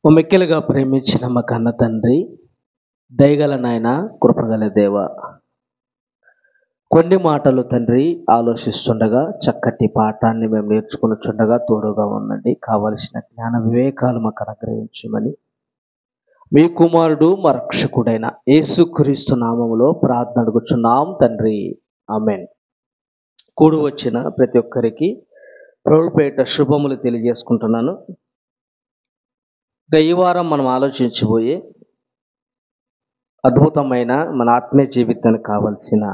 మిక్కిలిగా ప్రేమించిన మా కన్న తండ్రి, దయగల నాయన, కృపగల దేవ, కొన్ని మాటలు తండ్రి ఆలోచిస్తుండగా చక్కటి పాఠాన్ని మేము నేర్చుకునిచుండగా తోడుగా ఉండండి. కావలసిన జ్ఞాన వివేకాలు మాకు అనుగ్రహించమని మీ కుమారుడు మా రక్షకుడైన యేసుక్రీస్తు నామములో ప్రార్థన అడుగుచున్నాం తండ్రి, ఆమేన్. కూడి వచ్చిన ప్రతి ఒక్కరికి ప్రభుపేట శుభములు తెలియజేసుకుంటున్నాను. ఈ వారం మనం ఆలోచించబోయే అద్భుతమైన మన ఆత్మీయ జీవితానికి కావలసిన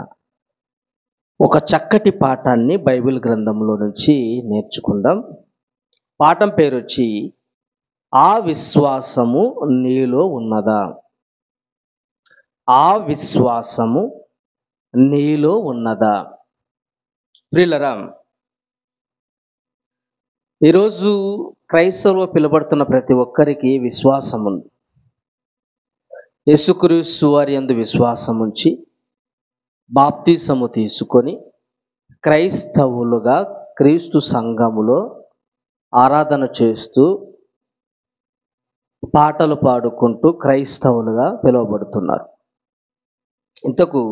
ఒక చక్కటి పాఠాన్ని బైబిల్ గ్రంథంలో నుంచి నేర్చుకుందాం. పాఠం పేరు వచ్చి ఆ విశ్వాసము నీలో ఉన్నదా. ఆ విశ్వాసము నీలో ఉన్నదా. ప్రియులరా, ఈరోజు క్రైస్తవులు పిలువబడుతున్న ప్రతి ఒక్కరికి విశ్వాసం ఉంది. యేసుక్రీస్తు వారి యందు విశ్వాసం ఉంచి బాప్తిసము తీసుకొని క్రైస్తవులుగా క్రీస్తు సంఘములో ఆరాధన చేస్తూ పాటలు పాడుకుంటూ క్రైస్తవులుగా పిలువబడుతున్నారు. ఇంతకు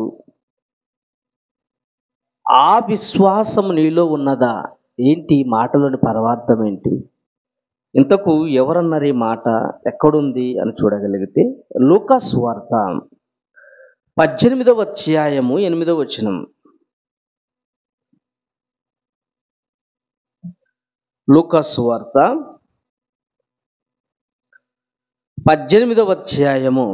ఆ విశ్వాసం నీలో ఉన్నదా ఏంటి? మాటలోని పరమార్థం ఏంటి? ఇంతకు ఎవరన్నారు ఈ మాట? ఎక్కడుంది అని చూడగలిగితే లూకా సువార్త 18వ అధ్యాయము 8వ వచనం. లూకా సువార్త 18వ అధ్యాయము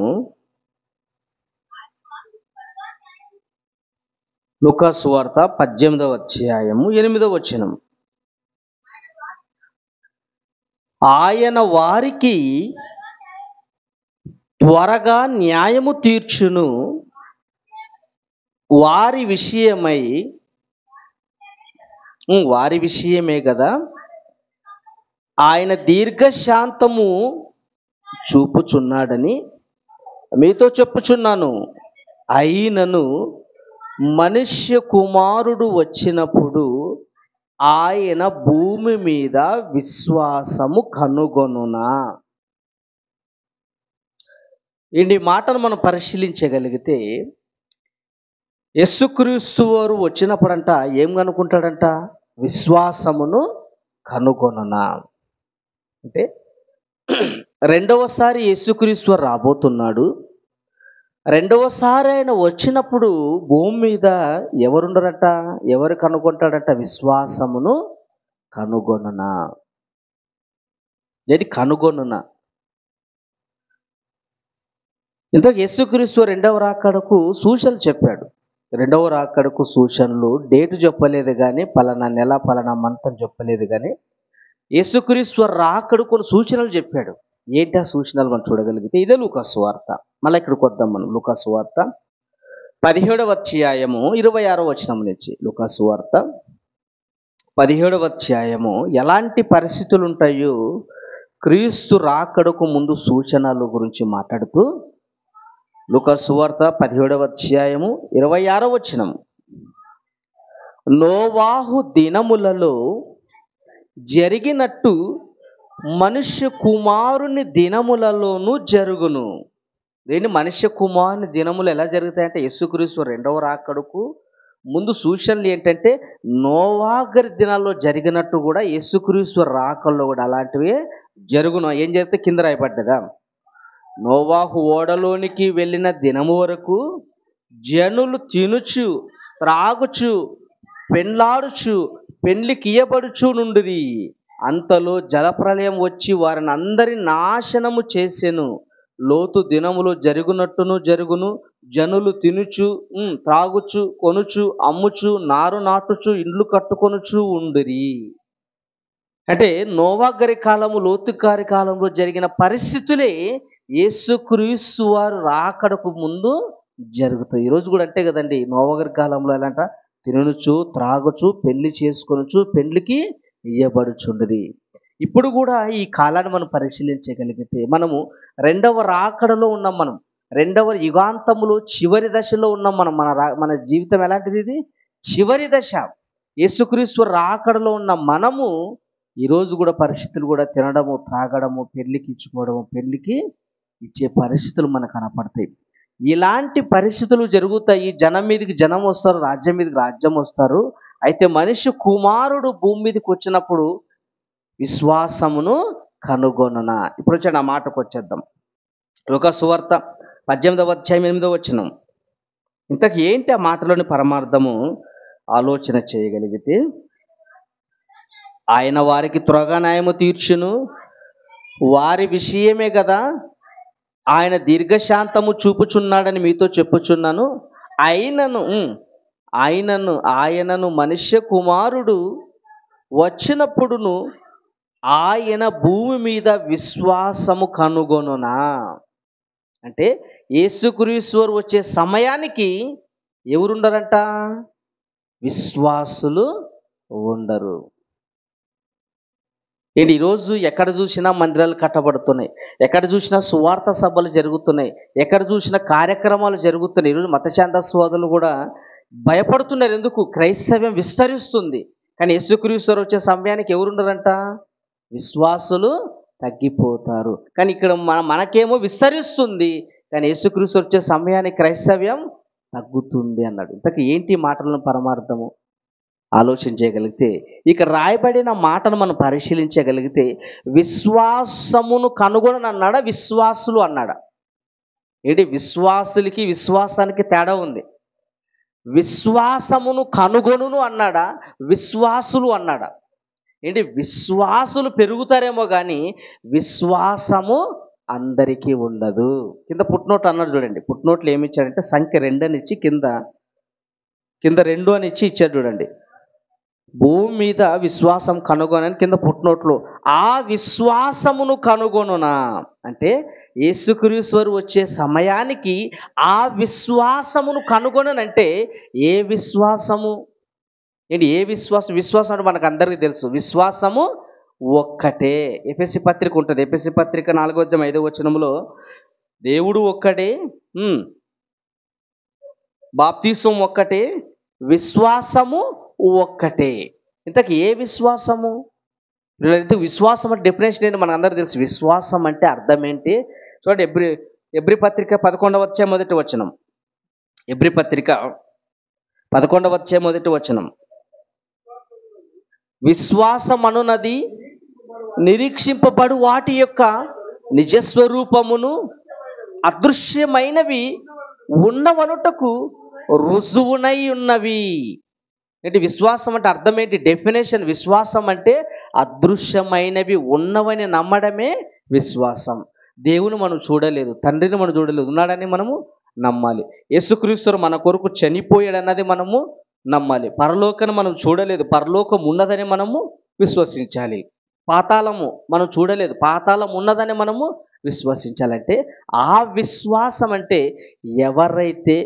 లూకా సువార్త 18వ అధ్యాయము 8వ వచనం. ఆయన వారికి త్వరగా న్యాయము తీర్చును, వారి విషయమే కదా ఆయన దీర్ఘశాంతము చూపుచున్నాడని మీతో చెప్పుచున్నాను. అయినను మనుష్య కుమారుడు వచ్చినప్పుడు ఆయన భూమి మీద విశ్వాసము కనుగొనునా. ఈ మాటను మనం పరిశీలించగలిగితే యేసుక్రీస్తు వారు వచ్చినప్పుడంట ఏం కనుక్కుంటాడంట? విశ్వాసమును కనుగొనునా. అంటే రెండవసారి యేసుక్రీస్తు వారు రాబోతున్నాడు. రెండవసారి ఆయన వచ్చినప్పుడు భూమి మీద ఎవరుండరట? ఎవరు కనుగొంటాడట? విశ్వాసమును కనుగొనునా. ఏంటి కనుగొనునా? ఇంతకు యేసుక్రీస్తు రెండవ రాకడకు సూచనలు చెప్పాడు. రెండవ రాకడకు సూచనలు డేటు చెప్పలేదు కానీ, పలానా నెల పలానా మంత్ అని చెప్పలేదు కానీ యేసుక్రీస్తు రాకడకు కొన్ని సూచనలు చెప్పాడు. ఏంటి ఆ సూచనలు మనం చూడగలిగితే ఇదే లూకా సువార్త. మళ్ళీ ఇక్కడికి వద్దాం మనం. లూకా సువార్త 17వ అధ్యాయము 26వ వచనం నుంచి. లూకా సువార్త 17వ అధ్యాయము ఎలాంటి పరిస్థితులు ఉంటాయో క్రీస్తు రాకడకు ముందు సూచనల గురించి మాట్లాడుతూ లూకా సువార్త 17వ అధ్యాయము 26వ వచనం. నోవాహు దినములలో జరిగినట్టు మనుష్య కుమారుని దినములలోనూ జరుగును. ఏంటి మనుష్య కుమారుని దినములు ఎలా జరుగుతాయంటే యేసుక్రీస్తు రెండవ రాకడకు ముందు సూచనలు ఏంటంటే నోవాహు దినాల్లో జరిగినట్టు కూడా యేసుక్రీస్తు రాకల్లో కూడా అలాంటివి జరుగును. ఏం జరిగితే కింద రాయబడ్డదా? నోవాహు ఓడలోనికి వెళ్ళిన దినము వరకు జనులు తినుచు త్రాగుచు పెండ్లాడుచు పెండ్లికి ఇయ్యబడుచు నుండిరి. అంతలో జలప్రలయం వచ్చి వారిని అందరి నాశనము చేసెను. లోతు దినములు జరుగునట్టును జరుగును. జనులు తినుచు త్రాగుచు కొనుచు అమ్ముచు నారు నాటుచు ఇండ్లు కట్టుకొనుచు ఉండిరి. అంటే నోవాహు గారి కాలము, లోతు గారి కాలంలో జరిగిన పరిస్థితులే యేసుక్రీస్తు వారు రాకడకు ముందు జరుగుతాయి. ఈరోజు కూడా అంతే కదండి. నోవాహు గారి కాలంలో ఎలాంట తిననుచు త్రాగుచు పెళ్లి చేసుకొనుచు పెళ్లికి ఇయ్యబడుచుండది. ఇప్పుడు కూడా ఈ కాలాన్ని మనం పరిశీలించగలిగితే మనము రెండవ రాకడలో ఉన్నాం. మనం రెండవ యుగాంతములో చివరి దశలో ఉన్నాం. మన జీవితం ఎలాంటిది? ఇది చివరి దశ. యేసుక్రీస్తు రాకడలో ఉన్న మనము ఈరోజు కూడా పరిస్థితులు కూడా తినడము, త్రాగడము, పెళ్ళికి ఇచ్చుకోవడము, పెళ్ళికి ఇచ్చే పరిస్థితులు మనకు కనపడతాయి. ఇలాంటి పరిస్థితులు జరుగుతాయి. జనం మీదకి జనం వస్తారు, రాజ్యం మీదకి రాజ్యం వస్తారు. అయితే మనిషి కుమారుడు భూమి మీదకి వచ్చినప్పుడు విశ్వాసమును కనుగొనునా. ఇప్పుడు వచ్చాడు ఆ మాటకు వచ్చేద్దాం. లూకా సువార్త 18వ అధ్యాయం 8వ వచనం. ఇంతకు ఏంటి ఆ మాటలోని పరమార్థము ఆలోచన చేయగలిగితే, ఆయన వారికి త్వరగా న్యాయము తీర్చును, వారి విషయమే కదా ఆయన దీర్ఘశాంతము చూపుచున్నాడని మీతో చెప్పుచున్నాను. ఆయనను మనుష్య కుమారుడు వచ్చినప్పుడును ఆయన భూమి మీద విశ్వాసము కనుగొనునా. అంటే యేసుక్రీస్తు వచ్చే సమయానికి ఎవరుండరంట? విశ్వాసులు ఉండరు. ఏంటి ఈరోజు ఎక్కడ చూసినా మందిరాలు కట్టబడుతున్నాయి, ఎక్కడ చూసినా సువార్త సభలు జరుగుతున్నాయి, ఎక్కడ చూసినా కార్యక్రమాలు జరుగుతున్నాయి. ఈరోజు మతఛాందస్వాదులు కూడా భయపడుతున్నారు. ఎందుకు? క్రైస్తవ్యం విస్తరిస్తుంది. కానీ యేసుక్రీస్తు వచ్చే సమయానికి ఎవరుండరంట? విశ్వాసులు తగ్గిపోతారు. కానీ ఇక్కడ మనకేమో విస్తరిస్తుంది, కానీ యేసుక్రీస్తు వచ్చే సమయానికి క్రైస్తవ్యం తగ్గుతుంది అన్నాడు. ఇంతకీ ఏంటి మాటలను పరమార్థము ఆలోచన చేయగలిగితే, ఇక రాయబడిన మాటను మనం పరిశీలించగలిగితే విశ్వాసమును కనుగొనని అన్నాడా, విశ్వాసులు అన్నాడా? ఏంటి విశ్వాసులకి విశ్వాసానికి తేడా ఉంది. విశ్వాసమును కనుగొనును అన్నాడా, విశ్వాసులు అన్నాడా? ఏంటి విశ్వాసులు పెరుగుతారేమో కానీ విశ్వాసము అందరికీ ఉండదు. కింద పుట్నోట్ అన్నాడు చూడండి. పుట్నోట్లు ఏమి ఇచ్చాడంటే సంఖ్య 2 అని ఇచ్చి కింద 2 అని ఇచ్చాడు చూడండి. భూమి మీద విశ్వాసం కనుగొనని కింద పుట్నోట్లు. ఆ విశ్వాసమును కనుగొనునా అంటే యేసుక్రీస్తు వచ్చే సమయానికి ఆ విశ్వాసమును కనుగొననంటే ఏ విశ్వాసము? ఏంటి ఏ విశ్వాసం? విశ్వాసం అంటే మనకు అందరికీ తెలుసు, విశ్వాసము ఒక్కటే. ఎఫెసీ పత్రిక ఉంటుంది. ఎఫెసీ పత్రిక 4వ అధ్యాయం 5వ వచనంలో దేవుడు ఒక్కడే, బాప్తిసం ఒక్కటే, విశ్వాసము ఒక్కటే. ఇంతకు ఏ విశ్వాసము? విశ్వాసం అంటే డెఫినేషన్ ఏంటి మనకు అందరికీ తెలుసు. విశ్వాసం అంటే అర్థం ఏంటి చూడండి. ఎబ్రీ పత్రిక 11వ అధ్యాయం 1వ వచనం. ఎబ్రీ పత్రిక 11వ అధ్యాయం 1వ వచనం. విశ్వాసం అనునది నిరీక్షింపబడు వాటి యొక్క నిజస్వరూపమును అదృశ్యమైనవి ఉన్నవనుటకు రుజువునై ఉన్నవి. ఏంటి విశ్వాసం అంటే అర్థం ఏంటి? డెఫినేషన్. విశ్వాసం అంటే అదృశ్యమైనవి ఉన్నవని నమ్మడమే విశ్వాసం. దేవుని మనం చూడలేదు, తండ్రిని మనం చూడలేదు, ఉన్నాడని మనము నమ్మాలి. యేసుక్రీస్తు మన కొరకు చనిపోయాడన్నది మనము నమ్మాలి. పరలోకను మనం చూడలేదు, పరలోకం ఉన్నదని మనము విశ్వసించాలి. పాతాళము మనం చూడలేదు, పాతాళం ఉన్నదని మనము విశ్వసించాలంటే ఆ విశ్వాసం అంటే ఎవరైతే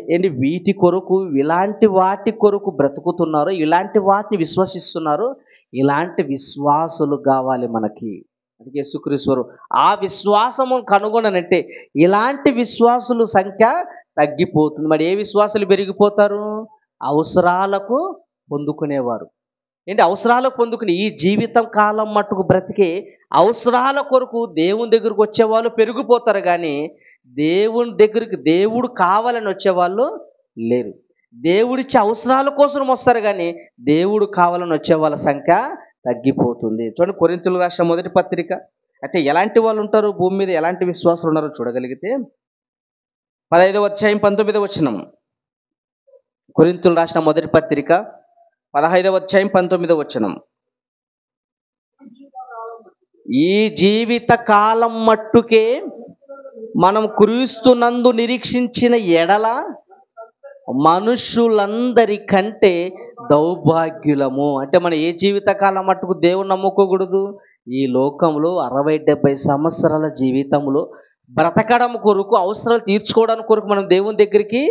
వీటి కొరకు ఇలాంటి వాటి కొరకు బ్రతుకుతున్నారో, ఇలాంటి వాటిని విశ్వసిస్తున్నారో, ఇలాంటి విశ్వాసులు కావాలి మనకి. అందుకే యేసుక్రీస్తు ఆ విశ్వాసము కనుగొననంటే ఇలాంటి విశ్వాసుల సంఖ్య తగ్గిపోతుంది. మరి ఏ విశ్వాసులు పెరిగిపోతారు? అవసరాలకు పొందుకునేవారు. అవసరాలకు పొందుకుని ఈ జీవితం కాలం మట్టుకు బ్రతికే అవసరాల కొరకు దేవుని దగ్గరకు వచ్చేవాళ్ళు పెరిగిపోతారు. కానీ దేవుని దగ్గరికి దేవుడు కావాలని వచ్చేవాళ్ళు లేరు. దేవుడిచ్చే అవసరాల కోసం వస్తారు, కానీ దేవుడు కావాలని వచ్చే వాళ్ళ సంఖ్య తగ్గిపోతుంది. చూడండి, కొరింథీయులకు రాసిన మొదటి పత్రిక. అయితే ఎలాంటి వాళ్ళు ఉంటారు భూమి మీద, ఎలాంటి విశ్వాసులు ఉన్నారో చూడగలిగితే 15వ అధ్యాయం 19వ వచనం. కొరింథీయులకు రాసిన మొదటి పత్రిక 15వ అధ్యాయం 19వ వచనం. ఈ జీవిత కాలం మట్టుకే మనం క్రీస్తునందు నిరీక్షించిన ఎడల మనుషులందరికంటే దౌర్భాగ్యులము. అంటే మనం ఏ జీవితకాలం మట్టుకు దేవుని నమ్ముకోకూడదు. ఈ లోకంలో 60-70 సంవత్సరాల జీవితంలో బ్రతకడం కొరకు, అవసరాలు తీర్చుకోవడానికి కొరకు మనం దేవుని దగ్గరికి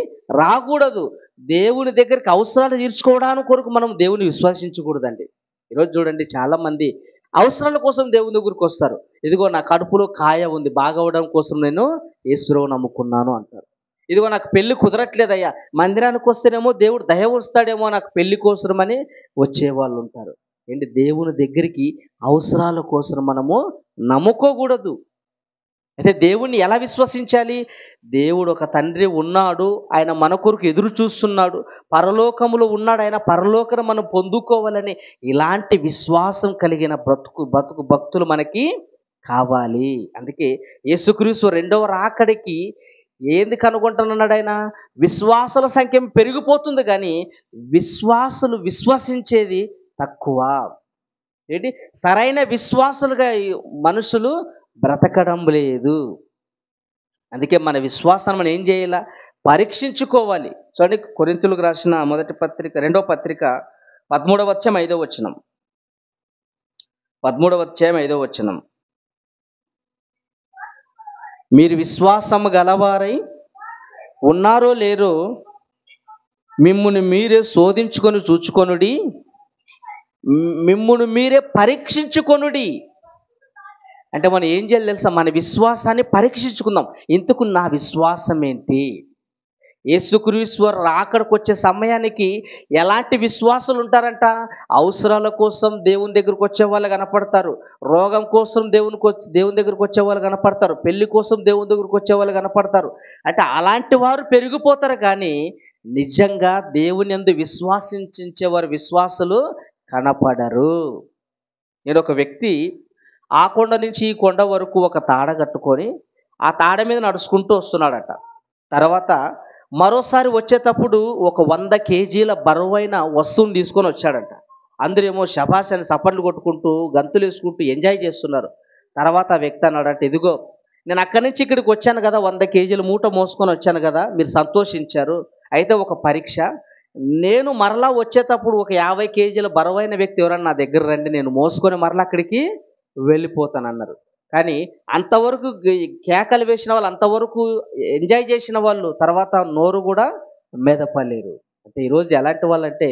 రాకూడదు. దేవుని దగ్గరికి అవసరాలు తీర్చుకోవడానికి కొరకు మనం దేవుని విశ్వసించకూడదండి. ఈరోజు చూడండి, చాలామంది అవసరాల కోసం దేవుని దగ్గరికి వస్తారు. ఇదిగో నా కడుపులో కాయ ఉంది, బాగవడం కోసం నేను యేసుప్రభువుని నమ్ముకున్నాను అంటారు. ఇదిగో నాకు పెళ్లి కుదరట్లేదయ్యా, మందిరానికి వస్తేనేమో దేవుడు దయ వస్తాడేమో నాకు పెళ్లి కోసమని వచ్చేవాళ్ళు ఉంటారు. ఏంటి దేవుని దగ్గరికి అవసరాల కోసం మనము నమ్ముకోకూడదు. అయితే దేవుణ్ణి ఎలా విశ్వసించాలి? దేవుడు ఒక తండ్రి ఉన్నాడు, ఆయన మన కొరకు ఎదురు చూస్తున్నాడు, పరలోకములో ఉన్నాడు, ఆయన పరలోకను మనం పొందుకోవాలని ఇలాంటి విశ్వాసం కలిగిన భక్తులు మనకి కావాలి. అందుకే యేసుక్రీస్తు రెండవ రాకడికి ఏంది కనుగొంటున్నాడు ఆయన? విశ్వాసుల సంఖ్య పెరిగిపోతుంది కానీ విశ్వాసులు విశ్వసించేది తక్కువ. ఏంటి? సరైన విశ్వాసులుగా మనుషులు బ్రతకడం లేదు. అందుకే మన విశ్వాసాన్ని మనం ఏం చేయాలా? పరీక్షించుకోవాలి. చూడండి, కొరింథీయులకు రాసిన మొదటి పత్రిక, రెండవ పత్రిక 13వ అధ్యాయం 5వ వచనం. 13వ అధ్యాయం 5వ వచనం. మీరు విశ్వాసము గలవారై ఉన్నారో లేరో మిమ్మును మీరే శోధించుకొని చూచుకొనుడి, మిమ్మును మీరే పరీక్షించుకొనుడి. అంటే మనం ఏం చేయాలి తెలుసా? మన విశ్వాసాన్ని పరీక్షించుకుందాం. ఇంతకు నా విశ్వాసం ఏంటి? యేసుక్రీస్తు రాకడకు వచ్చే సమయానికి ఎలాంటి విశ్వాసులు ఉంటారంట? అవసరాల కోసం దేవుని దగ్గరకు వచ్చే వాళ్ళు కనపడతారు, రోగం కోసం దేవుని దగ్గరకు వచ్చే వాళ్ళు కనపడతారు, పెళ్లి కోసం దేవుని దగ్గరకు వచ్చే వాళ్ళు కనపడతారు. అంటే అలాంటి వారు పెరిగిపోతారు కానీ నిజంగా దేవుని యందు విశ్వాసించేవారు విశ్వాసులు కనపడరు. నేను ఒక వ్యక్తి ఆ కొండ నుంచి ఈ కొండ వరకు ఒక తాడ కట్టుకొని ఆ తాడ మీద నడుచుకుంటూ వస్తున్నాడట. తర్వాత మరోసారి వచ్చేటప్పుడు ఒక 100 కేజీల బరువైన వస్తువుని తీసుకొని వచ్చాడంట. అందరేమో శభాష్ అని చప్పట్లు కొట్టుకుంటూ గంతులు వేసుకుంటూ ఎంజాయ్ చేస్తున్నారు. తర్వాత ఆ వ్యక్తి అన్నాడంటే, ఇదిగో నేను అక్కడి నుంచి ఇక్కడికి వచ్చాను కదా, 100 కేజీల మూట మోసుకొని వచ్చాను కదా, మీరు సంతోషించారు. అయితే ఒక పరీక్ష, నేను మరలా వచ్చేటప్పుడు ఒక 50 కేజీల బరువైన వ్యక్తి ఎవరన్నా నా దగ్గర రండి, నేను మోసుకొని మరలా అక్కడికి వెళ్ళిపోతానన్నారు. కానీ అంతవరకు కేకలు వేసిన వాళ్ళు, అంతవరకు ఎంజాయ్ చేసిన వాళ్ళు తర్వాత నోరు కూడా మెదపలేరు. అంటే ఈరోజు ఎలాంటి వాళ్ళంటే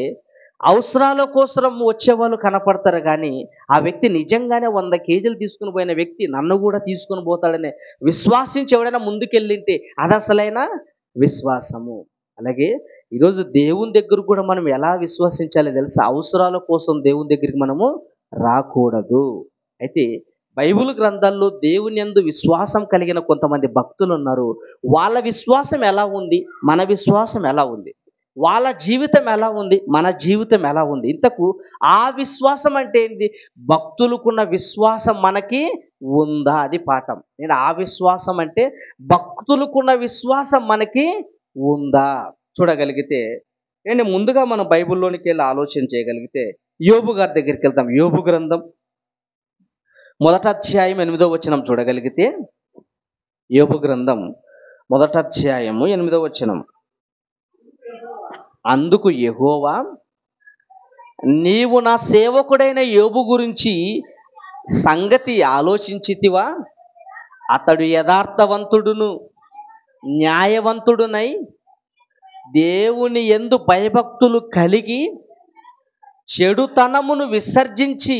అవసరాల కోసం వచ్చేవాళ్ళు కనపడతారు కానీ ఆ వ్యక్తి నిజంగానే 100 కేజీలు తీసుకుని పోయిన వ్యక్తి నన్ను కూడా తీసుకుని పోతాడనే విశ్వాసించి ఎవడైనా ముందుకెళ్ళింటే అది అసలైన విశ్వాసము. అలాగే ఈరోజు దేవుని దగ్గర కూడా మనం ఎలా విశ్వసించాలో తెలుసా? అవసరాల కోసం దేవుని దగ్గరికి మనము రాకూడదు. అయితే బైబిల్ గ్రంథాల్లో దేవుని యందు విశ్వాసం కలిగిన కొంతమంది భక్తులు ఉన్నారు. వాళ్ళ విశ్వాసం ఎలా ఉంది, మన విశ్వాసం ఎలా ఉంది? వాళ్ళ జీవితం ఎలా ఉంది, మన జీవితం ఎలా ఉంది? ఇంతకు ఆ విశ్వాసం అంటే ఏంటి? భక్తులకున్న విశ్వాసం మనకి ఉందా? అది పాఠం. నేను ఆ విశ్వాసం అంటే భక్తులకున్న విశ్వాసం మనకి ఉందా చూడగలిగితే, నేను ముందుగా మనం బైబిల్లోనికి వెళ్ళి ఆలోచన చేయగలిగితే యోబు గారి దగ్గరికి వెళ్తాం. యోబు గ్రంథం 1వ అధ్యాయం 8వ వచనం చూడగలిగితే, యోబు గ్రంథం 1వ అధ్యాయము 8వ వచనం. అందుకు యెహోవా, నీవు నా సేవకుడైన యోబు గురించి సంగతి ఆలోచించితివా? అతడు యథార్థవంతుడును న్యాయవంతుడునై దేవుని యందు భయభక్తులు కలిగి చెడుతనమును విసర్జించి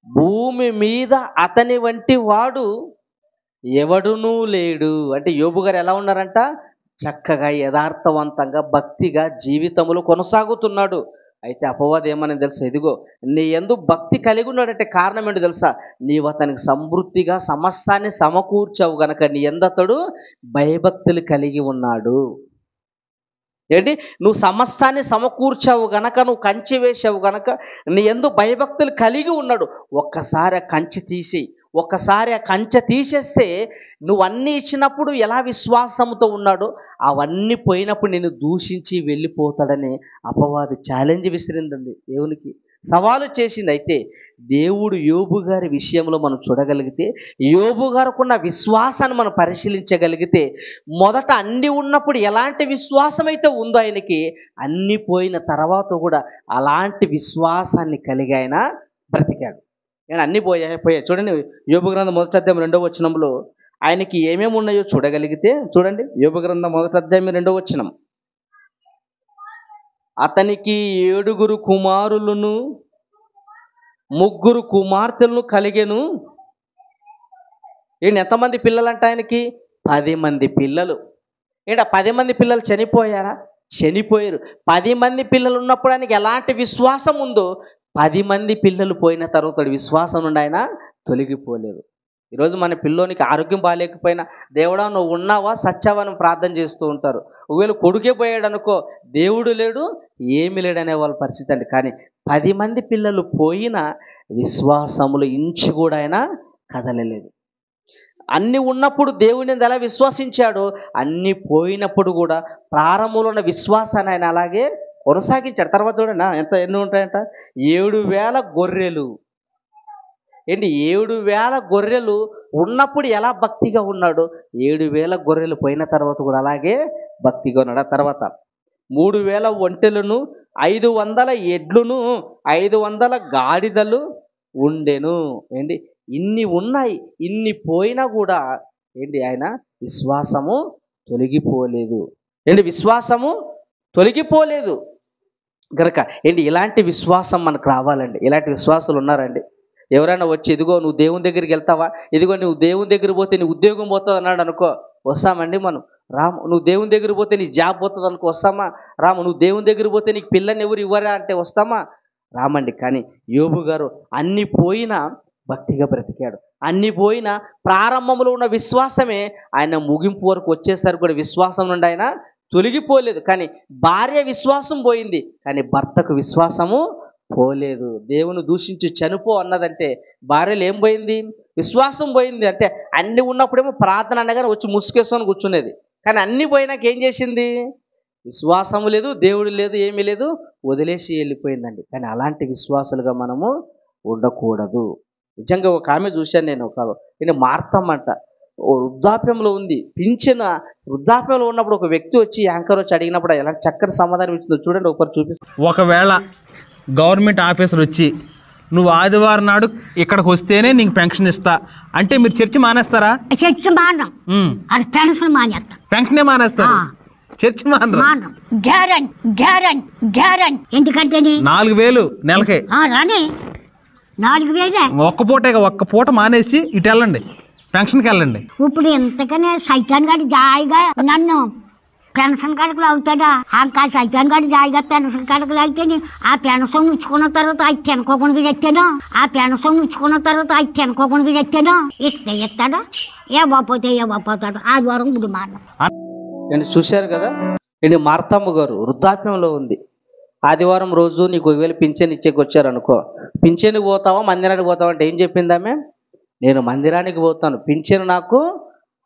భూమి మీద అతని వంటి వాడు ఎవడునూ లేడు. అంటే యోబు గారు ఎలా ఉన్నారంట? చక్కగా యథార్థవంతంగా భక్తిగా జీవితంలో కొనసాగుతున్నాడు. అయితే అపవాది ఏమని తెలుసా? ఇదిగో నీ యందు భక్తి కలిగి ఉన్నాడంటే కారణం ఏంటో తెలుసా? నీవు అతనికి సమృద్ధిగా సమస్తాన్ని సమకూర్చావు గనక నీ యందు అతడు భయభక్తులు కలిగి ఉన్నాడు. ఏంటి? నువ్వు సమస్తాన్ని సమకూర్చావు గనక, నువ్వు కంచె వేసావు గనక నీ యందు భయభక్తులు కలిగి ఉన్నాడు. ఒక్కసారి ఆ కంచె తీసి, ఒక్కసారి ఆ కంచె తీసేస్తే నువ్వు అన్నీ ఇచ్చినప్పుడు ఎలా విశ్వాసంతో ఉన్నాడో అవన్నీ పోయినప్పుడు నేను దూషించి వెళ్ళిపోతాడని అపవాది ఛాలెంజ్ విసిరిందండి, దేవునికి సవాలు చేసింది. అయితే దేవుడు యోబు గారి విషయంలో మనం చూడగలిగితే, యోబు గారుకున్న విశ్వాసాన్ని మనం పరిశీలించగలిగితే, మొదట అన్నీ ఉన్నప్పుడు ఎలాంటి విశ్వాసం అయితే ఉందో ఆయనకి, అన్నీ పోయిన తర్వాత కూడా అలాంటి విశ్వాసాన్ని కలిగి ఆయన బ్రతికాడు. నేను అన్నీ పోయాయి. చూడండి, యోబు గ్రంథం 1వ అధ్యాయం 2వ వచనంలో ఆయనకి ఏమేమి ఉన్నాయో చూడగలిగితే, చూడండి యోబు గ్రంథం 1వ అధ్యాయం 2వ వచనం. అతనికి 7 కుమారులను 3 కుమార్తెలను కలిగెను. ఏంటి? ఎంతమంది పిల్లలంట ఆయనకి? 10 మంది పిల్లలు. ఏంటి? 10 మంది పిల్లలు చనిపోయారా? చనిపోయారు. 10 మంది పిల్లలు ఉన్నప్పుడు ఆయనకి ఎలాంటి విశ్వాసం ఉందో 10 మంది పిల్లలు పోయిన తర్వాత విశ్వాసం నుండి ఆయన తొలగిపోలేదు. ఈరోజు మన పిల్లోనికి ఆరోగ్యం బాగాలేకపోయినా దేవుడా నువ్వు ఉన్నావా సచ్చావా అని ప్రార్థన చేస్తూ ఉంటారు. ఒకవేళ కొడుకే పోయాడు అనుకో దేవుడు లేడు ఏమి లేడనే వాళ్ళ పరిస్థితి అండి. కానీ 10 మంది పిల్లలు పోయిన విశ్వాసములు ఇంచు కూడా ఆయన కదలలేదు. అన్నీ ఉన్నప్పుడు దేవుని ఎలా విశ్వసించాడో అన్నీ పోయినప్పుడు కూడా ప్రారంభంలో ఉన్న విశ్వాసాన్ని ఆయన అలాగే కొనసాగించాడు. తర్వాత చూడండి ఎన్ని ఉంటాయంట, 7,000 గొర్రెలు. 7,000 గొర్రెలు ఉన్నప్పుడు ఎలా భక్తిగా ఉన్నాడో 7,000 గొర్రెలు పోయిన తర్వాత కూడా అలాగే భక్తిగా ఉన్నాడు. ఆ తర్వాత 3,000 ఒంటెలను 500 ఎడ్లును 500 గాడిదలు ఉండెను. ఇన్ని ఉన్నాయి, ఇన్ని పోయినా కూడా ఆయన విశ్వాసము తొలగిపోలేదు. విశ్వాసము తొలగిపోలేదు కనుక ఇలాంటి విశ్వాసం మనకు రావాలండి. ఇలాంటి విశ్వాసాలు ఉన్నారండి. ఎవరైనా వచ్చి ఇదిగో నువ్వు దేవుని దగ్గరికి వెళ్తావా, ఇదిగో నువ్వు దేవుని దగ్గర పోతే నీ ఉద్యోగం పోతుంది అన్నాడు అనుకో, వస్తామండి మనం. రాము. నువ్వు దేవుని దగ్గర పోతే నీ జాబ్ పోతుంది అనుకో, వస్తామా? రాము. నువ్వు దేవుని దగ్గర పోతే నీకు పిల్లని ఎవరు ఇవ్వరా అంటే వస్తామా? రామండి. కానీ యోబు గారు అన్ని పోయినా భక్తిగా బ్రతికాడు. అన్ని పోయినా ప్రారంభంలో ఉన్న విశ్వాసమే ఆయన ముగింపు వరకు వచ్చేసరికి కూడా విశ్వాసం నుండి ఆయన తొలగిపోలేదు. కానీ భార్య విశ్వాసం పోయింది, కానీ భర్తకు విశ్వాసము పోలేదు. దేవుని దూషించి చనిపో అన్నదంటే భార్యలు ఏం పోయింది? విశ్వాసం పోయింది. అంటే అన్ని ఉన్నప్పుడేమో ప్రార్థన అనగానే వచ్చి ముసుకేసుకొని కూర్చునేది. కానీ అన్ని పోయినాక ఏం చేసింది? విశ్వాసము లేదు, దేవుడు లేదు, ఏమీ లేదు, వదిలేసి వెళ్ళిపోయిందండి. కానీ అలాంటి విశ్వాసులుగా మనము ఉండకూడదు. నిజంగా ఒక ఆమె చూశాను నేను, మార్తమ్మంట, వృద్ధాప్యంలో ఉంది. పింఛన వృద్ధాప్యంలో ఉన్నప్పుడు ఒక వ్యక్తి వచ్చి యాంకర్ వచ్చి అడిగినప్పుడు ఎలా చక్కని సమాధానం ఇచ్చిందో చూడండి, ఒకరు చూపిస్తాను. ఒకవేళ గవర్నమెంట్ ఆఫీసర్ వచ్చి నువ్వు ఆదివారం నాడు ఇక్కడికి వస్తేనే నీకు పెన్షన్ ఇస్తా అంటే మీరు చర్చి మానేస్తారా? చర్చి మానం, పెన్షన్ మానేస్తా. పెన్షనే మానేస్తారు, చర్చి మానరు. ఎందుకంటే 4,000 నెలకే రాని 4,000 ఒక్క పూట మానేసి ఇటు వెళ్ళండి, పెన్షన్కి వెళ్ళండి. ఇప్పుడు ఎంతకనే సైతాన్ గారి జాయిగా నన్ను పెన్షన్ కాడకులు అవుతాడా? ఆ సైతాన్ గారి జాయిగా పెన్షన్ కాడకులు అయితే ఆ పెన్షన్ ఉంచుకున్న తర్వాత అది తినకోకుండా తెచ్చాను, ఆ పెన్షన్ ఉంచుకున్న తర్వాత అది తినకోకుండా తెచ్చాను. ఇస్తాడా? ఏమపోతాడు ఆదివారం గుడి మాట. చూశారు కదా, మార్తమ్మ గారు వృద్ధాప్యంలో ఉంది. ఆదివారం రోజు నీకు 1,000 పింఛన్ ఇచ్చేకి వచ్చారనుకో, పింఛన్కి పోతావా మందిరానికి పోతావా అంటే ఏం చెప్పిందామే? నేను మందిరానికి పోతాను, పింఛన్ నాకు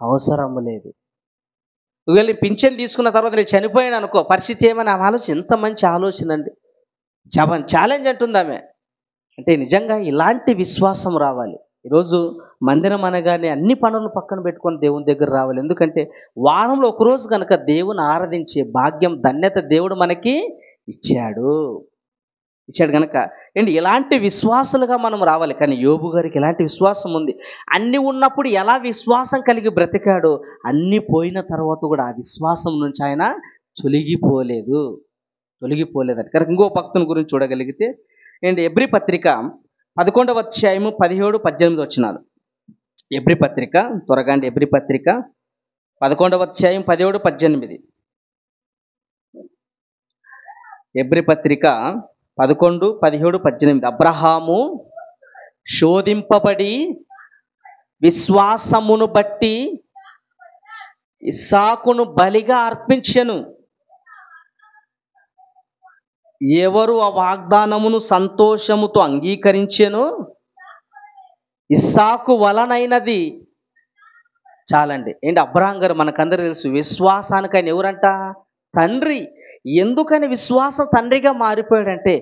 అవసరం లేదు. ఒకవేళ పింఛన్ తీసుకున్న తర్వాత నేను చనిపోయాను అనుకో, పరిస్థితి ఏమని ఆలోచన. ఎంత మంచి ఆలోచన అండి, ఛాలెంజ్ అంటుందామె. అంటే నిజంగా ఇలాంటి విశ్వాసం రావాలి. ఈరోజు మందిరం అనగానే అన్ని పనులు పక్కన పెట్టుకొని దేవుని దగ్గర రావాలి. ఎందుకంటే వారంలో ఒకరోజు కనుక దేవుని ఆరాధించే భాగ్యం, ధన్యత దేవుడు మనకి ఇచ్చాడు కనుక ఇలాంటి విశ్వాసులుగా మనం రావాలి. కానీ యోబు గారికి ఎలాంటి విశ్వాసం ఉంది? అన్నీ ఉన్నప్పుడు ఎలా విశ్వాసం కలిగి బ్రతికాడో అన్నీ పోయిన తర్వాత కూడా ఆ విశ్వాసం నుంచి ఆయన తొలగిపోలేదండి. కనుక ఇంకో భక్తుని గురించి చూడగలిగితే ఎబ్రీ పత్రిక 11వ అధ్యాయము 17-18 వచనాలు. ఎబ్రీ పత్రిక త్వరగా అండి, ఎబ్రీ పత్రిక 11వ అధ్యాయం 17-18. ఎబ్రీ పత్రిక 11, 17, 18. అబ్రహాము శోధింపబడి విశ్వాసమును బట్టి ఇస్సాకును బలిగా అర్పించెను. ఎవరు ఆ వాగ్దానమును సంతోషముతో అంగీకరించెను ఇస్సాకు వలనైనది. చాలండి. అబ్రహాం గారు మనకందరూ తెలుసు, విశ్వాసానికి ఆయన ఎవరంట? తండ్రి. ఎందుకని విశ్వాసం తండ్రిగా మారిపోయాడంటే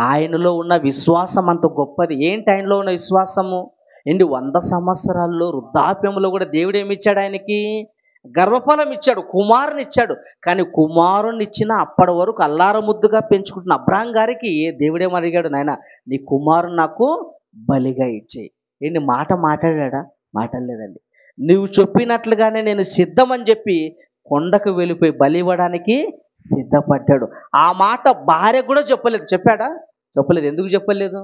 ఆయనలో ఉన్న విశ్వాసం అంత గొప్పది. ఆయనలో ఉన్న విశ్వాసము 100 సంవత్సరాల్లో వృద్ధాప్యంలో కూడా దేవుడు ఏమిచ్చాడు? ఆయనకి గర్భఫలం ఇచ్చాడు, కుమారుని ఇచ్చాడు. కానీ కుమారుని ఇచ్చిన అప్పటి వరకు అల్లార ముద్దుగా పెంచుకుంటున్న అబ్రహాం గారికి దేవుడేమడిగాడు? నాయన నీ కుమారుని నాకు బలిగా ఇచ్చేయి. మాట మాట్లాడా? మాట్లాడలేదండి. నువ్వు చెప్పినట్లుగానే నేను సిద్ధమని చెప్పి కొండకు వెళ్ళిపోయి బలి ఇవ్వడానికి సిద్ధపడ్డాడు. ఆ మాట భార్యకు కూడా చెప్పలేదు. చెప్పాడా? చెప్పలేదు. ఎందుకు చెప్పలేదు?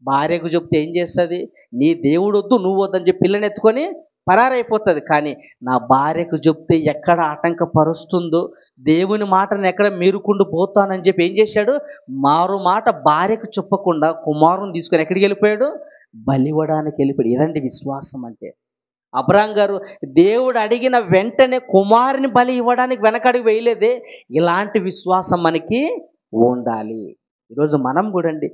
భార్యకు చెప్తే ఏం చేస్తుంది? నీ దేవుడు వద్దు, నువ్వు వద్దని చెప్పి పిల్లని ఎత్తుకొని పరారైపోతుంది. కానీ నా భార్యకు చెప్తే ఎక్కడ ఆటంకపరుస్తుందో, దేవుని మాటను ఎక్కడ మీరుకుంటూ పోతానని చెప్పి ఏం చేశాడు, మారు మాట భార్యకు చెప్పకుండా కుమారుని తీసుకొని ఎక్కడికి వెళ్ళిపోయాడు, బలివ్వడానికి వెళ్ళిపోయాడు. ఇదండి విశ్వాసం అంటే. అబ్రాం గారు దేవుడు అడిగిన వెంటనే కుమారుని బలి ఇవ్వడానికి వెనకడుగు వేయలేదే. ఇలాంటి విశ్వాసం మనకి ఉండాలి. ఈరోజు మనం కూడా అండి,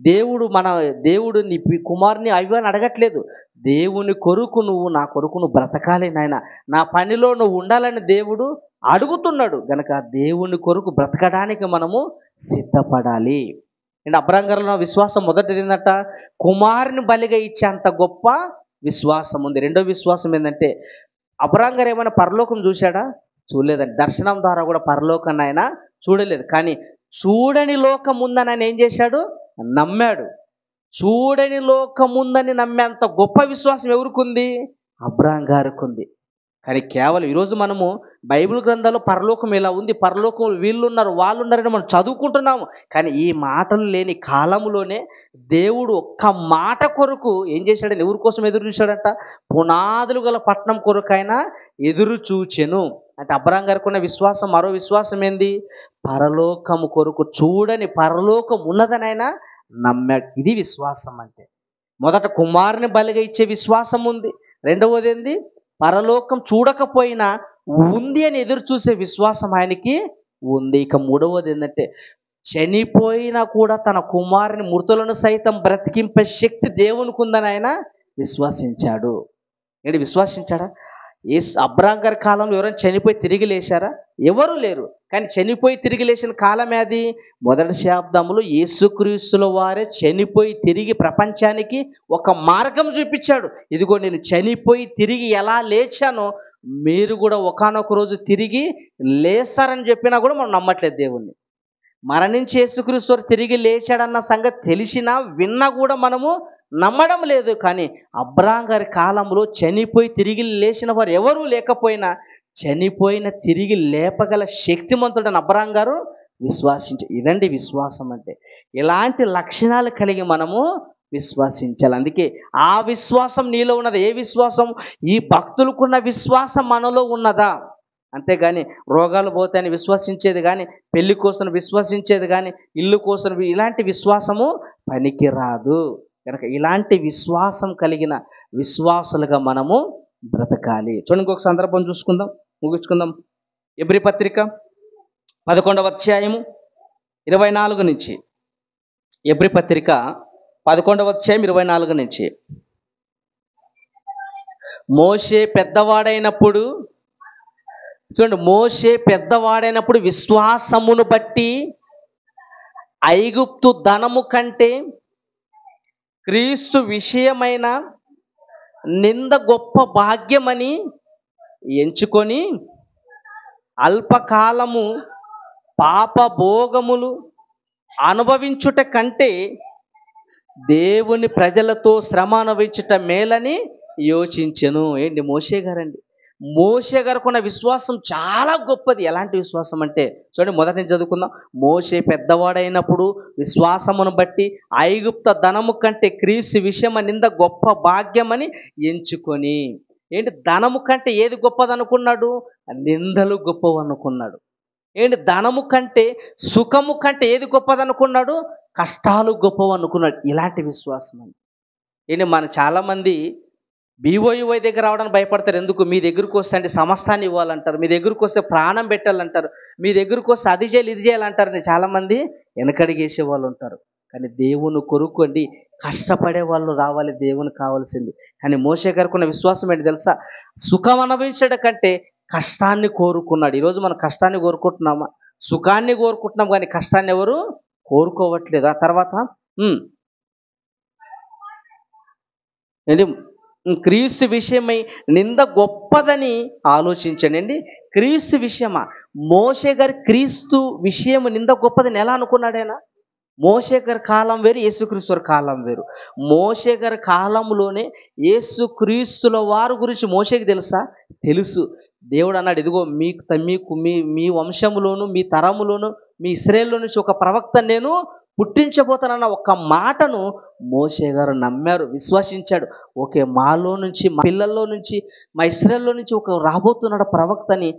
దేవుడు నీ కుమారుని అయ్యని అడగట్లేదు. దేవుని కొరకు నువ్వు, నా కొరకు నువ్వు బ్రతకాలి నాయన, నా పనిలో నువ్వు ఉండాలని దేవుడు అడుగుతున్నాడు గనక దేవుని కొరకు బ్రతకడానికి మనము సిద్ధపడాలి. అండ్ అబ్రాం గారిలో విశ్వాసం మొదటిది ఏంటంట, కుమారుని బలిగా ఇచ్చేంత గొప్ప విశ్వాసం ఉంది. రెండో విశ్వాసం ఏంటంటే, అబ్రాం గారు ఏమైనా పరలోకం చూశాడా? చూడలేదండి. దర్శనం ద్వారా కూడా పరలోకాన్ని ఆయన చూడలేదు. కానీ చూడని లోకం ఉందని ఆయన ఏం చేశాడు, నమ్మాడు. చూడని లోకం ఉందని నమ్మేంత గొప్ప విశ్వాసం ఎవరికి ఉంది, అబ్రాం గారికి ఉంది. కానీ కేవలం ఈరోజు మనము బైబిల్ గ్రంథాల్లో పరలోకం ఇలా ఉంది, పరలోకం వీళ్ళున్నారు వాళ్ళున్నారని మనం చదువుకుంటున్నాము. కానీ ఈ మాటలు లేని కాలంలోనే దేవుడు ఒక్క మాట కొరకు ఏం చేశాడని, ఎవరి కోసం ఎదురు చూశాడంట, పునాదులు గల పట్టణం కొరకు ఆయన ఎదురు చూచెను. అంటే అబ్రాం గారికి ఉన్న విశ్వాసం, మరో విశ్వాసం ఏంది, పరలోకము కొరకు, చూడని పరలోకం ఉన్నదని ఆయన నమ్మాడు. ఇది విశ్వాసం అంటే. మొదట కుమారుని బలిగా ఇచ్చే విశ్వాసం ఉంది. రెండవది ఏంది, పరలోకం చూడకపోయినా ఉంది అని ఎదురు చూసే విశ్వాసం ఆయనకి ఉంది. ఇక మూడవది ఏంటంటే, చనిపోయినా కూడా తన కుమారుని మృతులను సైతం బ్రతికింపే శక్తి దేవునికి ఉందని ఆయన విశ్వసించాడు. ఏంటి విశ్వసించాడా? అబ్రాం గారి కాలంలో ఎవరైనా చనిపోయి తిరిగి లేచారా? ఎవరు లేరు. కానీ చనిపోయి తిరిగి లేచిన కాలం ఏది, మొదటి శతాబ్దంలో యేసుక్రీస్తుల వారే చనిపోయి తిరిగి ప్రపంచానికి ఒక మార్గం చూపించాడు. ఇదిగో నేను చనిపోయి తిరిగి ఎలా లేచానో మీరు కూడా ఒకానొక రోజు తిరిగి లేస్తారని చెప్పినా కూడా మనం నమ్మట్లేదు దేవుణ్ణి. మరణించి యేసుక్రీస్తు వారు తిరిగి లేచాడన్న సంగతి తెలిసినా విన్నా కూడా మనము నమ్మడం లేదు. కానీ అబ్రాం గారి కాలంలో చనిపోయి తిరిగి లేచిన వారు ఎవరూ లేకపోయినా చనిపోయిన తిరిగి లేపగల శక్తిమంతుడని అబ్రాం గారు విశ్వాసించారు. ఇదండి విశ్వాసం అంటే. ఇలాంటి లక్షణాలు కలిగి మనము విశ్వసించాలి. అందుకే ఆ విశ్వాసం నీలో ఉన్నది. ఏ విశ్వాసం? ఈ భక్తులకున్న విశ్వాసం మనలో ఉన్నదా? అంతేగాని రోగాలు పోతాయని విశ్వసించేది కానీ, పెళ్లి కోసం విశ్వసించేది కానీ, ఇల్లు కోసం ఇలాంటి విశ్వాసము పనికిరాదు. కనుక ఇలాంటి విశ్వాసం కలిగిన విశ్వాసులుగా మనము బ్రతకాలి. చూడండి, ఇంకొక సందర్భం చూసుకుందాం, ముగించుకుందాం. ఎబ్రీ పత్రిక 11వ అధ్యాయము 24 నుంచి. ఎబ్రీ పత్రిక 11వ అధ్యాయం 24 నుంచి. మోషే పెద్దవాడైనప్పుడు, చూడండి, మోషే పెద్దవాడైనప్పుడు విశ్వాసమును బట్టి ఐగుప్తు ధనము కంటే క్రీస్తు విషయమైన నింద గొప్ప భాగ్యమని ఎంచుకొని అల్పకాలము పాప భోగములు అనుభవించుట కంటే దేవుని ప్రజలతో శ్రమ అనుభవించుట మేలని యోచించెను. ఏంటి మోషే గారండి. మోషే గారికి ఉన్న విశ్వాసం చాలా గొప్పది. ఎలాంటి విశ్వాసం అంటే, చూడండి, మొదటి నుంచి చదువుకుందాం. మోషే పెద్దవాడైనప్పుడు విశ్వాసమును బట్టి ఐగుప్త ధనము కంటే క్రీస్తు విషయం నింద గొప్ప భాగ్యమని ఎంచుకొని. ఏంటి, ధనము కంటే ఏది గొప్పదనుకున్నాడు? నిందలు గొప్పవనుకున్నాడు. ఏంటి, ధనము కంటే సుఖము కంటే ఏది గొప్పదనుకున్నాడు? కష్టాలు గొప్పవనుకున్నాడు. ఇలాంటి విశ్వాసం అండి. ఏంటి, మన చాలామంది బీఓయూఐ దగ్గర రావడానికి భయపడతారు. ఎందుకు? మీ దగ్గరకు వస్తే అంటే సమస్తాన్ని ఇవ్వాలంటారు, మీ దగ్గరకు వస్తే ప్రాణం పెట్టాలంటారు, మీ దగ్గరకు వస్తే అది చేయాలి ఇది చేయాలంటారు. చాలామంది వెనకడిగేసే వాళ్ళు ఉంటారు. కానీ దేవుని కొరకు అండి కష్టపడే వాళ్ళు రావాలి, దేవునికి కావాల్సింది. కానీ మోషే గారికి ఉన్న విశ్వాసం ఏంటి తెలుసా? సుఖం అనుభవించడం కంటే కష్టాన్ని కోరుకున్నాడు. ఈరోజు మనం కష్టాన్ని కోరుకుంటున్నామా? సుఖాన్ని కోరుకుంటున్నాం కానీ కష్టాన్ని ఎవరు కోరుకోవట్లేదు. ఆ తర్వాత ఏంటి, క్రీస్తు విషయమై నింద గొప్పదని ఆలోచించండి. క్రీస్తు విషయమా? మోషే గారి క్రీస్తు విషయం నింద గొప్పదని ఎలా అనుకున్నాడైనా? మోషే గారి కాలం వేరు, యేసుక్రీస్తు వారి కాలం వేరు. మోషే గారి కాలంలోనే యేసుక్రీస్తుల వారి గురించి మోషేకి తెలుసా? తెలుసు. దేవుడు అన్నాడు, ఇదిగో మీకు మీ వంశంలోను మీ తరములోను మీ ఇశ్రాయేలు నుంచి ఒక ప్రవక్త నేను పుట్టించబోతానన్న ఒక మాటను మోషే గారు నమ్మారు, విశ్వసించాడు. ఓకే, మాలో నుంచి, మా పిల్లల్లో నుంచి, మా ఇశ్రాయేల్లో నుంచి ఒక రాబోతున్నాడు ప్రవక్తని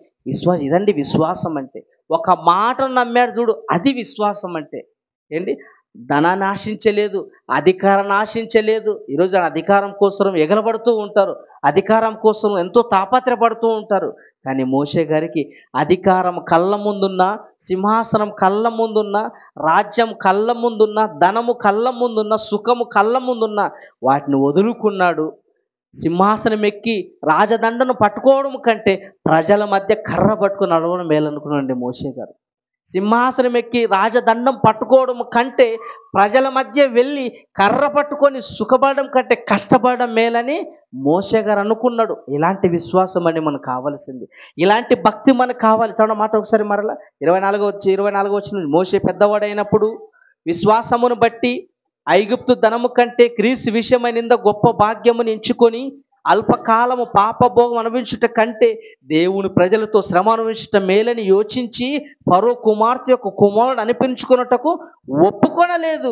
ఇదండి విశ్వాసం అంటే. ఒక మాటను నమ్మాడు చూడు, అది విశ్వాసం అంటే. ఏంటి, ధనాన్ని ఆశించలేదు, అధికారాన్ని ఆశించలేదు. ఈరోజు అధికారం కోసం ఎగలబడుతూ ఉంటారు, అధికారం కోసం ఎంతో తాపత్రపడుతూ ఉంటారు. కానీ మోషే గారికి అధికారం కళ్ళ ముందున్న, సింహాసనం కళ్ళ ముందున్న, రాజ్యం కళ్ళ ముందున్న, ధనము కళ్ళ ముందున్న, సుఖము కళ్ళ ముందున్న వాటిని వదులుకున్నాడు. సింహాసనం ఎక్కి రాజదండను పట్టుకోవడం కంటే ప్రజల మధ్య కర్ర పట్టుకుని నడవడం మేలనుకున్నాడండి మోషే గారు. సింహాసనం ఎక్కి రాజదండం పట్టుకోవడం కంటే ప్రజల మధ్య వెళ్ళి కర్ర పట్టుకొని సుఖపడడం కంటే కష్టపడడం మేలని మోషే గారు అనుకున్నాడు. ఇలాంటి విశ్వాసం అండి మనకు కావాల్సింది, ఇలాంటి భక్తి మనకు కావాలి. చూడ మాట ఒకసారి మరలా 24 వచ్చిన మోషే పెద్దవాడైనప్పుడు విశ్వాసమును బట్టి ఐగుప్తు ధనము కంటే క్రీస్తు విషయమైనంద గొప్ప భాగ్యమును ఎంచుకొని అల్పకాలము పాపభోగం అనుభవించుట కంటే దేవుని ప్రజలతో శ్రమ అనుభవించుట మేలని యోచించి ఫరో కుమార్తె యొక్క కుమారుడు అనిపించుకున్నటకు ఒప్పుకొనలేదు.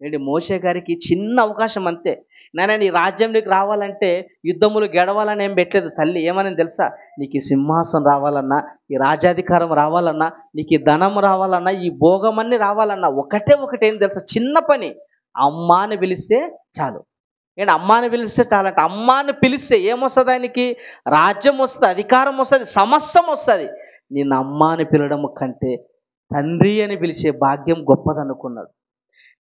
ఏంటి, మోషే గారికి చిన్న అవకాశం అంతే. నేను ఈ రాజ్యంలోకి రావాలంటే యుద్ధములు గెడవాలని ఏం పెట్టలేదు తల్లి. ఏమని తెలుసా, నీకు ఈ సింహాసనం రావాలన్నా, ఈ రాజ్యాధికారం రావాలన్నా, నీకు ఈ ధనం రావాలన్నా, ఈ భోగమన్నీ రావాలన్నా ఒకటే ఏం తెలుసా, చిన్న పని, అమ్మాని పిలిస్తే చాలు. ఏంటి, అమ్మాని పిలిస్తే చాలంట. అమ్మాని పిలిస్తే ఏమొస్తుంది, ఆయనకి రాజ్యం వస్తుంది, అధికారం వస్తుంది, సమస్తం వస్తుంది. నేను అమ్మాని పిలవడం కంటే తండ్రి అని పిలిచే భాగ్యం గొప్పదనుకున్నాడు.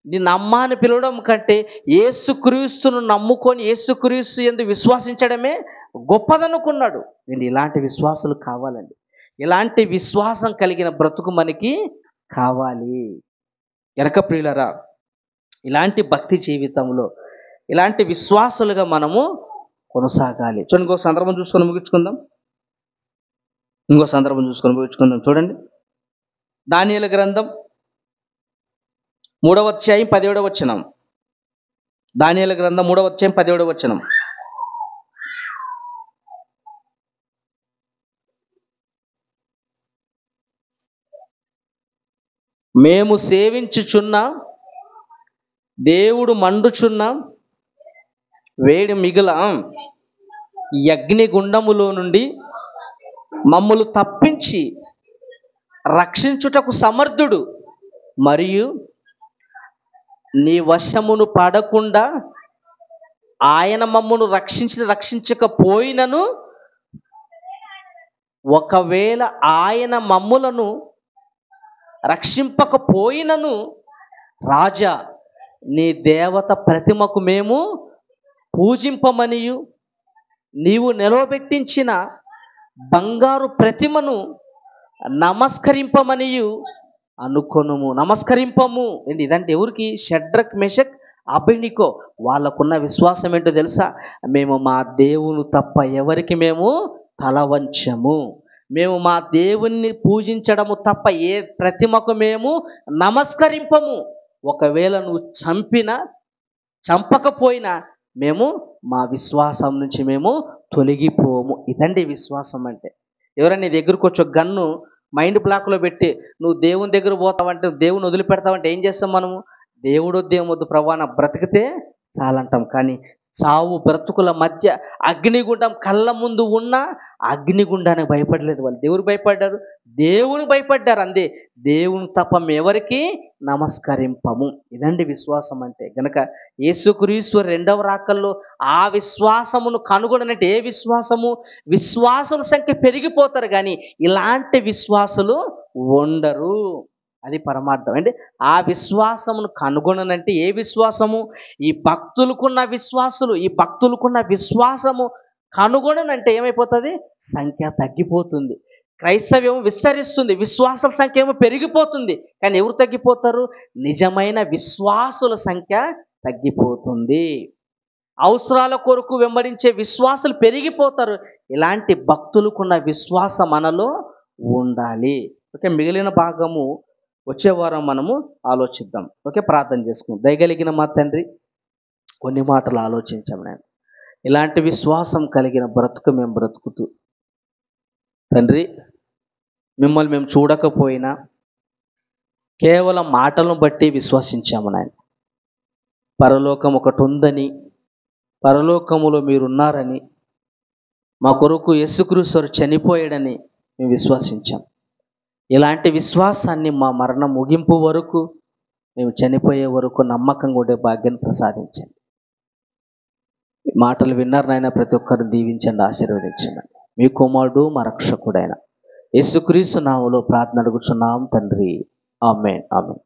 నిన్ను అమ్మాని పిలవడం కంటే యేసుక్రీస్తును నమ్ముకొని యేసుక్రీస్తు యందు విశ్వాసించడమే గొప్పదనుకున్నాడు. నేను ఇలాంటి విశ్వాసాలు కావాలండి, ఇలాంటి విశ్వాసం కలిగిన బ్రతుకు మనకి కావాలి. ఎనక ప్రియులరా, ఇలాంటి భక్తి జీవితంలో ఇలాంటి విశ్వాసులుగా మనము కొనసాగాలి. చూడండి, ఇంకో సందర్భం చూసుకొని ముగించుకుందాం. చూడండి, దానియేలు గ్రంథం 3వ అధ్యాయం 17వ వచనం. దానియేలు గ్రంథం 3వ అధ్యాయం 17వ వచనం. మేము సేవించుచున్న దేవుడు మండుచున్న వేడి మిగుల ఈ అగ్నిగుండములో నుండి మమ్ములు తప్పించి రక్షించుటకు సమర్థుడు, మరియు నీ వశమును పడకుండా ఆయన మమ్మును రక్షించకపోయినను, ఒకవేళ ఆయన మమ్ములను రక్షింపకపోయినను, రాజా నీ దేవత ప్రతిమకు మేము పూజింపమనియు నీవు నిలవబెట్టించిన బంగారు ప్రతిమను నమస్కరింపమనియు అనుకొనుము. నమస్కరింపము ఏంటి, ఇదంటే ఎవరికి, షడ్రక్ మెషక్ అబెద్నెగో వాళ్ళకున్న విశ్వాసం ఏంటో తెలుసా, మేము మా దేవుని తప్ప ఎవరికి మేము తల వంచము, మేము మా దేవుణ్ణి పూజించడము తప్ప ఏ ప్రతిమకు మేము నమస్కరింపము. ఒకవేళ నువ్వు చంపకపోయినా మేము మా విశ్వాసం నుంచి మేము తొలగిపోము. ఇదండి విశ్వాసం అంటే. ఎవరైనా నీ దగ్గరకు వచ్చి గన్ను మైండ్ బ్లాక్లో పెట్టి నువ్వు దేవుని దగ్గర పోతావంటే, దేవుని వదిలిపెడతావంటే ఏం చేస్తాం మనము, దేవుడు వద్దు ప్రభా నా బ్రతికితే చాలంటాం. కానీ చావు బ్రతుకుల మధ్య అగ్నిగుండం కళ్ళ ముందు ఉన్న అగ్నిగుండానికి భయపడలేదు వాళ్ళు. దేవుడు భయపడ్డారు, దేవుని భయపడ్డారు అందే. దేవుని తప్ప ఎవరికి నమస్కరింపము. ఇదండి విశ్వాసం అంటే. గనక యేసుక్రీస్తు రెండవ రాకల్లో ఆ విశ్వాసమును కనుగొననంటే, ఏ విశ్వాసము, విశ్వాసుల సంఖ్య పెరిగిపోతారు కానీ ఇలాంటి విశ్వాసులు ఉండరు. అది పరమార్థం. అంటే ఆ విశ్వాసమును కనుగొననంటే ఏ విశ్వాసము, ఈ భక్తులకున్న విశ్వాసము కనుగొననంటే ఏమైపోతుంది, సంఖ్య తగ్గిపోతుంది. క్రైస్తవ్యం విస్తరిస్తుంది, విశ్వాసుల సంఖ్య ఏమో పెరిగిపోతుంది. కానీ ఎవరు తగ్గిపోతారు, నిజమైన విశ్వాసుల సంఖ్య తగ్గిపోతుంది. అవసరాల కొరకు వెంబడించే విశ్వాసులు పెరిగిపోతారు. ఇలాంటి భక్తులకున్న విశ్వాసం మనలో ఉండాలి. ఓకే, మిగిలిన భాగము వచ్చే వారం మనము ఆలోచిద్దాం. ఓకే, ప్రార్థన చేసుకుందాం. దయగలిగిన మా తండ్రి, కొన్ని మాటలు ఆలోచించాం నేను. ఇలాంటి విశ్వాసం కలిగిన బ్రతుకు మేము బ్రతుకుతూ తండ్రి, మిమ్మల్ని మేము చూడకపోయినా కేవలం మాటలను బట్టి విశ్వసించాము నాయన. పరలోకం ఒకటి ఉందని, పరలోకములో మీరున్నారని, మా కొరకు యేసుక్రీస్తు వారు చనిపోయాడని మేము విశ్వసించాం. ఇలాంటి విశ్వాసాన్ని మా మరణం ముగింపు వరకు, మేము చనిపోయే వరకు నమ్మకంగా ఉండే భాగ్యాన్ని ప్రసాదించండి. మాటలు విన్నారు నాయన, ప్రతి ఒక్కరిని దీవించండి, ఆశీర్వదించండి. మీ కుమారుడు మా రక్షకుడైన యేసుక్రీస్తు నామములో ప్రార్థన అడుగుచున్నాం తండ్రి. ఆమేన్, ఆమేన్.